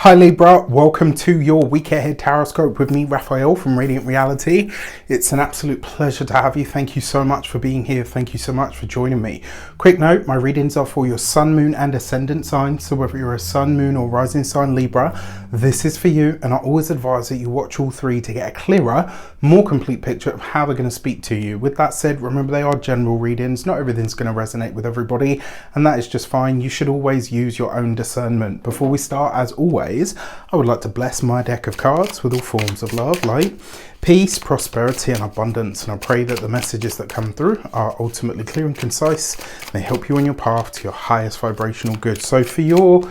Hi Libra, welcome to your week ahead tarot with me, Raphael from Radiant Reality. It's an absolute pleasure to have you. Thank you so much for being here. Thank you so much for joining me. Quick note, my readings are for your sun, moon and ascendant sign. So whether you're a sun, moon or rising sign Libra, this is for you. And I always advise that you watch all three to get a clearer, more complete picture of how they're going to speak to you. With that said, remember they are general readings. Not everything's going to resonate with everybody, and that is just fine. You should always use your own discernment. Before we start, as always, I would like to bless my deck of cards with all forms of love, light, peace, prosperity and abundance, and I pray that the messages that come through are ultimately clear and concise. They help you on your path to your highest vibrational good. So for your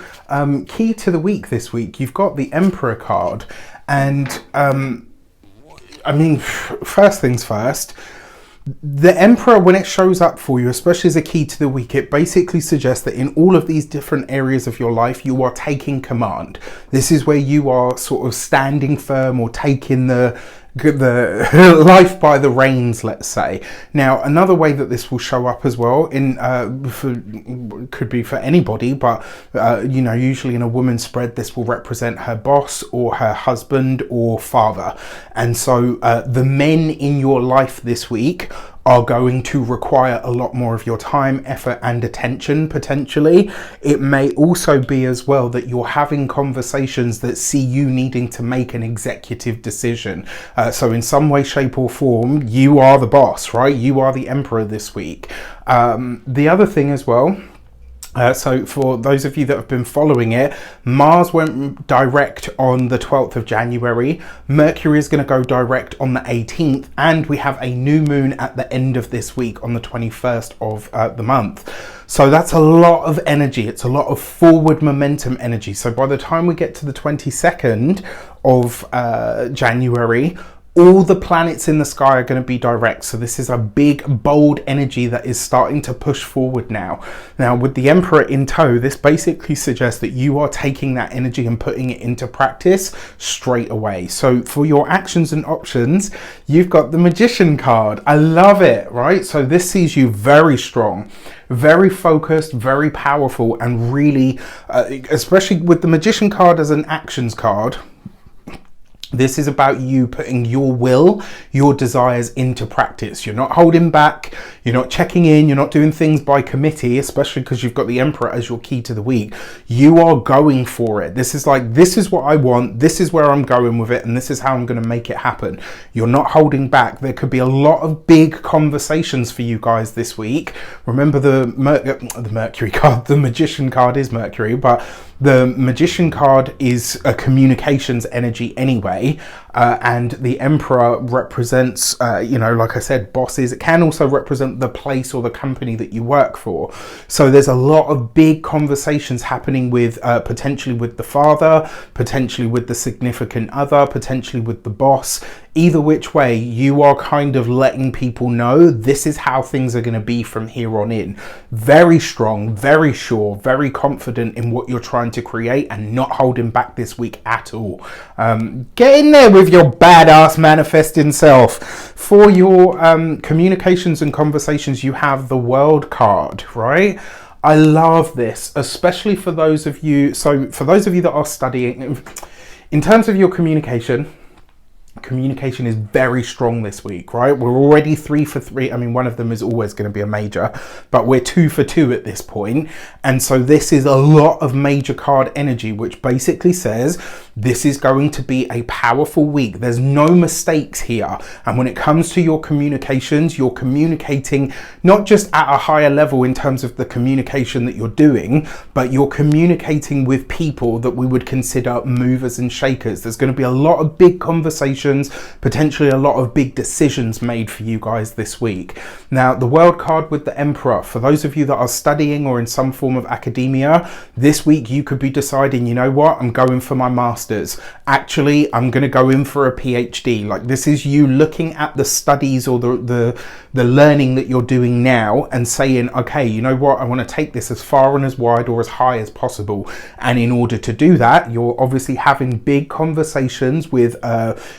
key to the week this week, you've got the Emperor card, and I mean, first things first, the Emperor, when it shows up for you, especially as a key to the week, it basically suggests that in all of these different areas of your life, you are taking command. This is where you are sort of standing firm or taking the life by the reins, let's say. Now, another way that this will show up as well, could be for anybody, but you know, usually in a woman's spread, this will represent her boss or her husband or father. And so the men in your life this week are going to require a lot more of your time, effort and attention potentially. It may also be as well that you're having conversations that see you needing to make an executive decision. So in some way, shape or form, you are the boss, right? You are the Emperor this week. The other thing as well, so for those of you that have been following it, Mars went direct on the 12th of January. Mercury is going to go direct on the 18th. And we have a new moon at the end of this week on the 21st of the month. So that's a lot of energy. It's a lot of forward momentum energy. So by the time we get to the 22nd of January, all the planets in the sky are going to be direct. So this is a big, bold energy that is starting to push forward now. Now, with the Emperor in tow, this basically suggests that you are taking that energy and putting it into practice straight away. So for your actions and options, you've got the Magician card. I love it, right? So this sees you very strong, very focused, very powerful, and really, especially with the Magician card as an actions card, this is about you putting your will, your desires into practice. You're not holding back, you're not checking in, you're not doing things by committee, especially because you've got the Emperor as your key to the week. You are going for it. This is like, this is what I want, this is where I'm going with it, and this is how I'm going to make it happen. You're not holding back. There could be a lot of big conversations for you guys this week. Remember the Mercury card, the Magician card is Mercury, but the Magician card is a communications energy anyway, and the Emperor represents, you know, like I said, bosses. It can also represent the place or the company that you work for. So there's a lot of big conversations happening with potentially with the father, potentially with the significant other, potentially with the boss. Either which way, you are kind of letting people know this is how things are going to be from here on in. Very strong, very sure, very confident in what you're trying to create and not holding back this week at all. Get in there with your badass manifesting self. For your communications and conversations, you have the World card, right? I love this, especially for those of you. So for those of you that are studying, in terms of your communication is very strong this week, right? We're already 3 for 3. I mean, one of them is always going to be a major, but we're 2 for 2 at this point. And so this is a lot of major card energy, which basically says this is going to be a powerful week. There's no mistakes here. And when it comes to your communications, you're communicating not just at a higher level in terms of the communication that you're doing, but you're communicating with people that we would consider movers and shakers. There's going to be a lot of big conversations, potentially a lot of big decisions made for you guys this week. Now, the World card with the Emperor, for those of you that are studying or in some form of academia, this week you could be deciding, you know what, I'm going for my master's. Actually, I'm going to go in for a PhD. Like, this is you looking at the studies or the learning that you're doing now and saying, okay, you know what, I want to take this as far and as wide or as high as possible. And in order to do that, you're obviously having big conversations with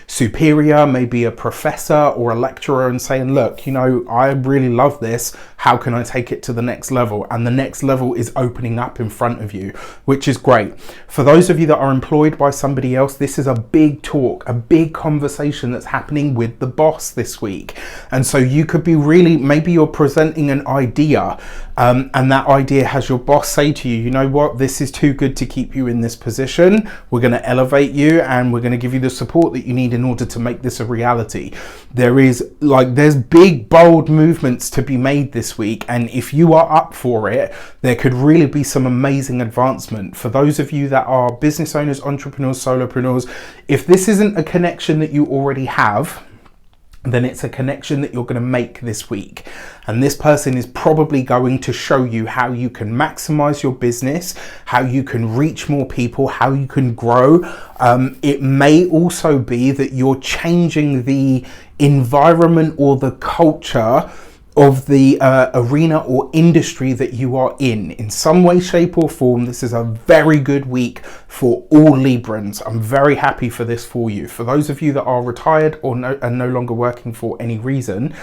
superior, maybe a professor or a lecturer, and saying, look, you know, I really love this. How can I take it to the next level? And the next level is opening up in front of you, which is great. For those of you that are employed by somebody else, this is a big talk, a big conversation that's happening with the boss this week. And so you could be really, maybe you're presenting an idea, and that idea has your boss say to you, you know what, this is too good to keep you in this position. We're going to elevate you and we're going to give you the support that you need in order to make this a reality. There's big, bold movements to be made this week. And if you are up for it, there could really be some amazing advancement. For those of you that are business owners, entrepreneurs, solopreneurs, if this isn't a connection that you already have, then it's a connection that you're going to make this week. And this person is probably going to show you how you can maximize your business, how you can reach more people, how you can grow. It may also be that you're changing the environment or the culture of the arena or industry that you are in some way, shape or form. This is a very good week for all Librans. I'm very happy for this for you. For those of you that are retired or no longer working for any reason,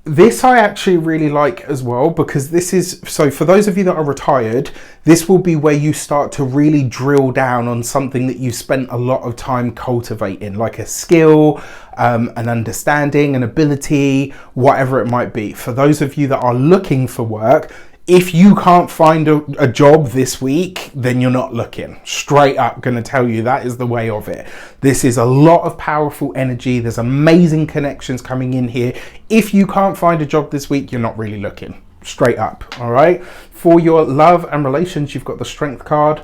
this I actually really like as well, because this is, so for those of you that are retired, this will be where you start to really drill down on something that you spent a lot of time cultivating, like a skill, an understanding, an ability, whatever it might be. For those of you that are looking for work, if you can't find a job this week, then you're not looking. Straight up going to tell you that is the way of it. This is a lot of powerful energy. There's amazing connections coming in here. If you can't find a job this week, you're not really looking. Straight up. All right. For your love and relations, you've got the Strength card.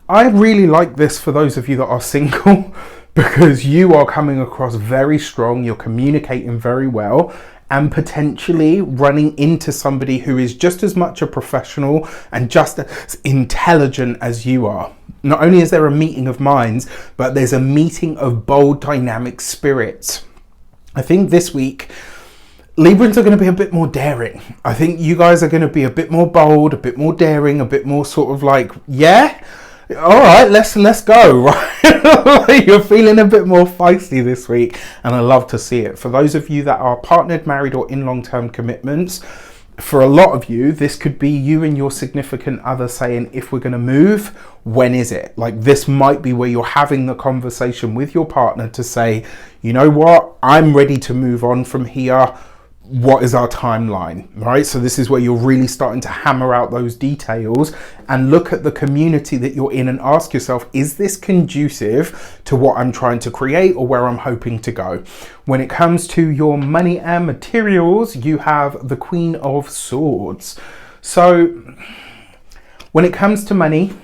I really like this for those of you that are single, because you are coming across very strong. You're communicating very well, and potentially running into somebody who is just as much a professional and just as intelligent as you are. Not only is there a meeting of minds, but there's a meeting of bold, dynamic spirits. I think this week, Librans are going to be a bit more daring. I think you guys are going to be a bit more bold, a bit more daring, a bit more sort of like, yeah, all right, let's go, right? You're feeling a bit more feisty this week, and I love to see it. For those of you that are partnered, married, or in long-term commitments, for a lot of you, this could be you and your significant other saying, if we're going to move, when is it? Like, this might be where you're having the conversation with your partner to say, you know what, I'm ready to move on from here. What is our timeline, right? So this is where you're really starting to hammer out those details and look at the community that you're in and ask yourself, is this conducive to what I'm trying to create or where I'm hoping to go? When it comes to your money and materials, you have the Queen of Swords. So when it comes to money,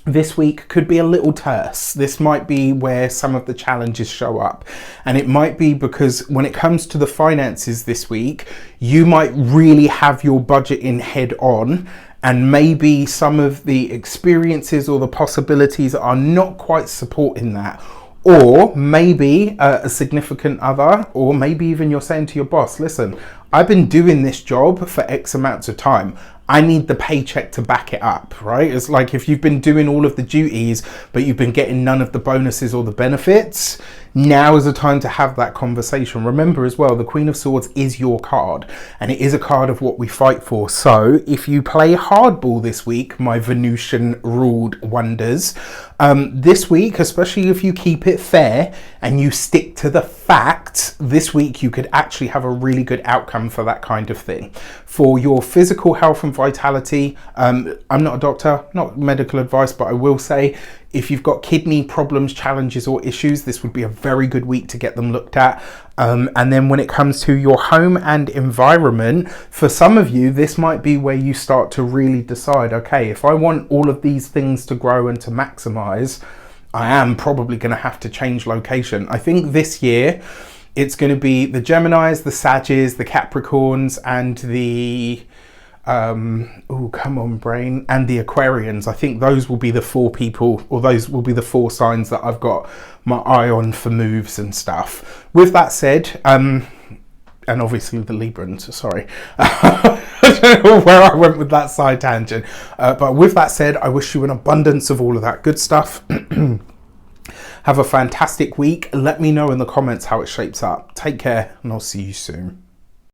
this week could be a little terse. This might be where some of the challenges show up. And it might be because when it comes to the finances this week, you might really have your budget in head on, and maybe some of the experiences or the possibilities are not quite supporting that. Or maybe a significant other, or maybe even you're saying to your boss, listen, I've been doing this job for X amounts of time. I need the paycheck to back it up, right? It's like if you've been doing all of the duties, but you've been getting none of the bonuses or the benefits, now is the time to have that conversation. Remember as well, the Queen of Swords is your card, and it is a card of what we fight for. So if you play hardball this week, my Venusian ruled wonders, this week, especially if you keep it fair and you stick to the facts, this week you could actually have a really good outcome for that kind of thing. For your physical health and vitality, I'm not a doctor, not medical advice, but I will say if you've got kidney problems, challenges or issues, this would be a very good week to get them looked at. And then when it comes to your home and environment, for some of you, this might be where you start to really decide, okay, if I want all of these things to grow and to maximize, I am probably going to have to change location. I think this year it's going to be the Geminis, the Sagittarius, the Capricorns, and the oh, come on, brain, and the Aquarians. I think those will be the four people, or those will be the four signs that I've got my eye on for moves and stuff. With that said, and obviously the Librans, sorry. I don't know where I went with that side tangent. But with that said, I wish you an abundance of all of that good stuff. Have a fantastic week. Let me know in the comments how it shapes up. Take care, and I'll see you soon.